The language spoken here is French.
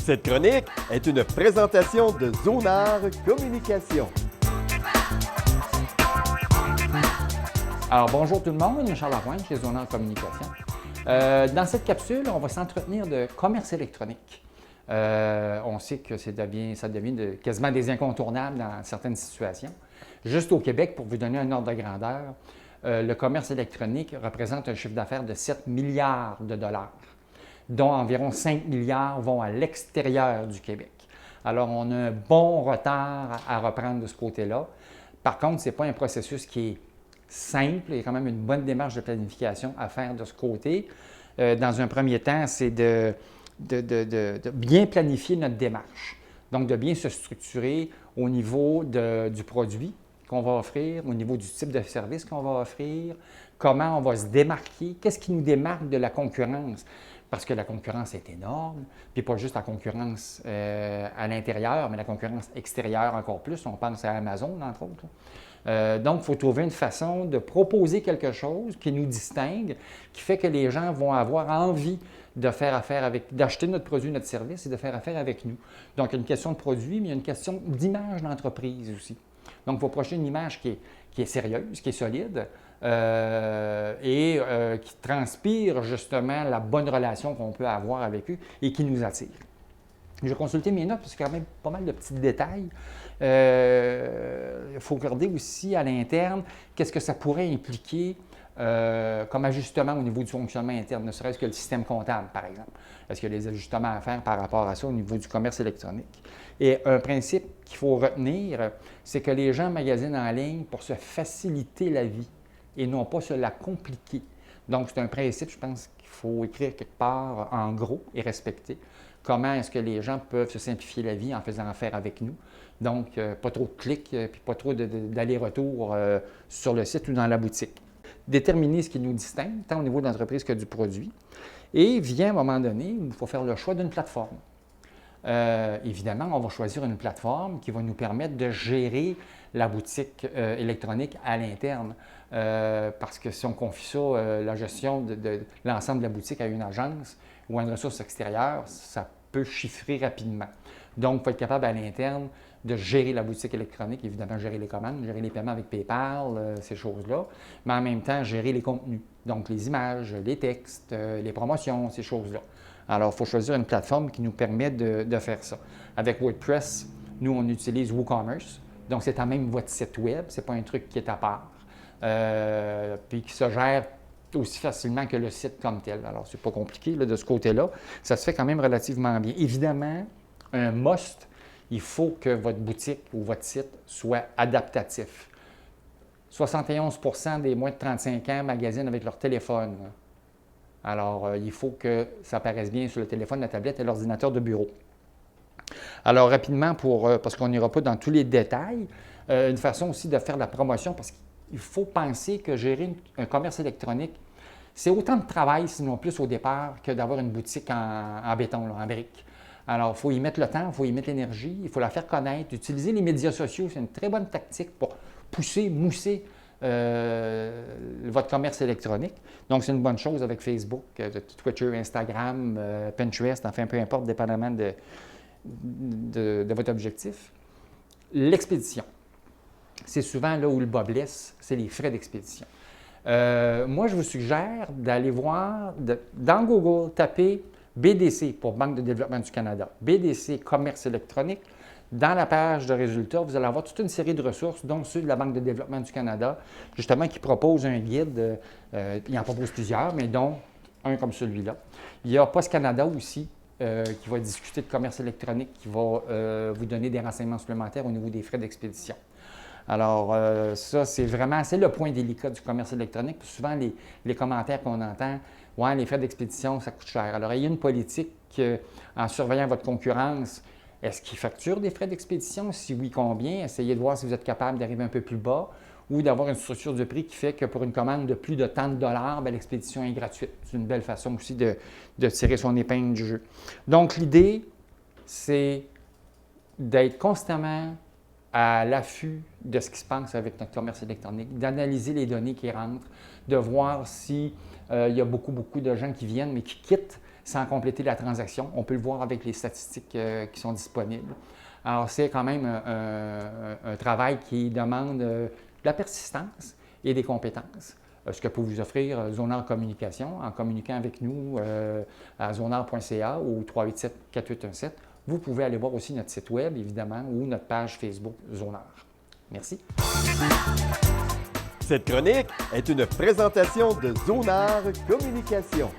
Cette chronique est une présentation de Zonar Communication. Alors, bonjour tout le monde, Charles Lapointe chez Zonar Communication. Dans cette capsule, on va s'entretenir de commerce électronique. On sait que ça devient quasiment des incontournables dans certaines situations. Juste au Québec, pour vous donner un ordre de grandeur, le commerce électronique représente un chiffre d'affaires de 7 milliards de dollars, dont environ 5 milliards vont à l'extérieur du Québec. Alors, on a un bon retard à reprendre de ce côté-là. Par contre, ce n'est pas un processus qui est simple. Il y a quand même une bonne démarche de planification à faire de ce côté. Dans un premier temps, c'est de bien planifier notre démarche. Donc, de bien se structurer au niveau du produit qu'on va offrir, au niveau du type de service qu'on va offrir, comment on va se démarquer, qu'est-ce qui nous démarque de la concurrence. Parce que la concurrence est énorme, puis pas juste la concurrence à l'intérieur, mais la concurrence extérieure encore plus. On pense à Amazon, entre autres. Donc, il faut trouver une façon de proposer quelque chose qui nous distingue, qui fait que les gens vont avoir envie de faire affaire d'acheter notre produit, notre service et de faire affaire avec nous. Donc, il y a une question de produit, mais il y a une question d'image d'entreprise aussi. Donc, il faut approcher une image qui est sérieuse, qui est solide qui transpire justement la bonne relation qu'on peut avoir avec eux et qui nous attire. Je vais consulter mes notes parce qu'il y a quand même pas mal de petits détails. Il faut regarder aussi à l'interne qu'est-ce que ça pourrait impliquer comme ajustement au niveau du fonctionnement interne, ne serait-ce que le système comptable, par exemple. Est-ce qu'il y a des ajustements à faire par rapport à ça au niveau du commerce électronique? Et un principe qu'il faut retenir, c'est que les gens magasinent en ligne pour se faciliter la vie et non pas se la compliquer. Donc, c'est un principe, je pense, qu'il faut écrire quelque part en gros et respecter. Comment est-ce que les gens peuvent se simplifier la vie en faisant affaire avec nous? Donc, pas trop de clics, puis pas trop d'aller-retour sur le site ou dans la boutique. Déterminer ce qui nous distingue, tant au niveau de l'entreprise que du produit. Et vient un moment donné où il faut faire le choix d'une plateforme. Évidemment, on va choisir une plateforme qui va nous permettre de gérer la boutique électronique à l'interne. Parce que si on confie ça, la gestion de l'ensemble de la boutique à une agence ou à une ressource extérieure, ça peut chiffrer rapidement. Donc, il faut être capable à l'interne de gérer la boutique électronique, évidemment gérer les commandes, gérer les paiements avec PayPal, ces choses-là, mais en même temps gérer les contenus, donc les images, les textes, les promotions, ces choses-là. Alors, il faut choisir une plateforme qui nous permet de faire ça. Avec WordPress, nous, on utilise WooCommerce, donc c'est quand même votre site web, ce n'est pas un truc qui est à part, puis qui se gère aussi facilement que le site comme tel. Alors, c'est pas compliqué là, de ce côté-là. Ça se fait quand même relativement bien. Évidemment, un must, il faut que votre boutique ou votre site soit adaptatif. 71 % des moins de 35 ans magasinent avec leur téléphone. Alors, il faut que ça apparaisse bien sur le téléphone, la tablette et l'ordinateur de bureau. Alors, rapidement, parce qu'on n'ira pas dans tous les détails, une façon aussi de faire de la promotion, parce qu'il faut penser que gérer un commerce électronique, c'est autant de travail, sinon plus au départ, que d'avoir une boutique en béton, là, en briques. Alors, il faut y mettre le temps, il faut y mettre l'énergie, il faut la faire connaître. Utiliser les médias sociaux, c'est une très bonne tactique pour mousser votre commerce électronique. Donc, c'est une bonne chose avec Facebook, Twitter, Instagram, Pinterest, enfin, peu importe, dépendamment de votre objectif. L'expédition. C'est souvent là où le bas blesse, c'est les frais d'expédition. Moi, je vous suggère d'aller voir, dans Google, taper BDC pour Banque de développement du Canada. BDC, commerce électronique. Dans la page de résultats, vous allez avoir toute une série de ressources, dont ceux de la Banque de développement du Canada, justement, qui propose un guide. Il en propose plusieurs, mais dont un comme celui-là. Il y a Post Canada aussi, qui va discuter de commerce électronique, qui va vous donner des renseignements supplémentaires au niveau des frais d'expédition. Alors, ça, c'est le point délicat du commerce électronique. Puis souvent, les commentaires qu'on entend, « Ouais, les frais d'expédition, ça coûte cher. » Alors, ayez une politique en surveillant votre concurrence. Est-ce qu'ils facturent des frais d'expédition? Si oui, combien? Essayez de voir si vous êtes capable d'arriver un peu plus bas ou d'avoir une structure de prix qui fait que pour une commande de plus de tant de dollars, bien, l'expédition est gratuite. C'est une belle façon aussi de tirer son épingle du jeu. Donc, l'idée, c'est d'être constamment à l'affût de ce qui se passe avec notre commerce électronique, d'analyser les données qui rentrent, de voir s'il y a beaucoup de gens qui viennent mais qui quittent sans compléter la transaction. On peut le voir avec les statistiques qui sont disponibles. Alors, c'est quand même un travail qui demande de la persistance et des compétences. Ce que peut vous offrir Zonar Communication en communiquant avec nous à zonar.ca ou 387-4817. Vous pouvez aller voir aussi notre site web, évidemment, ou notre page Facebook Zonar. Merci. Cette chronique est une présentation de Zonar Communication.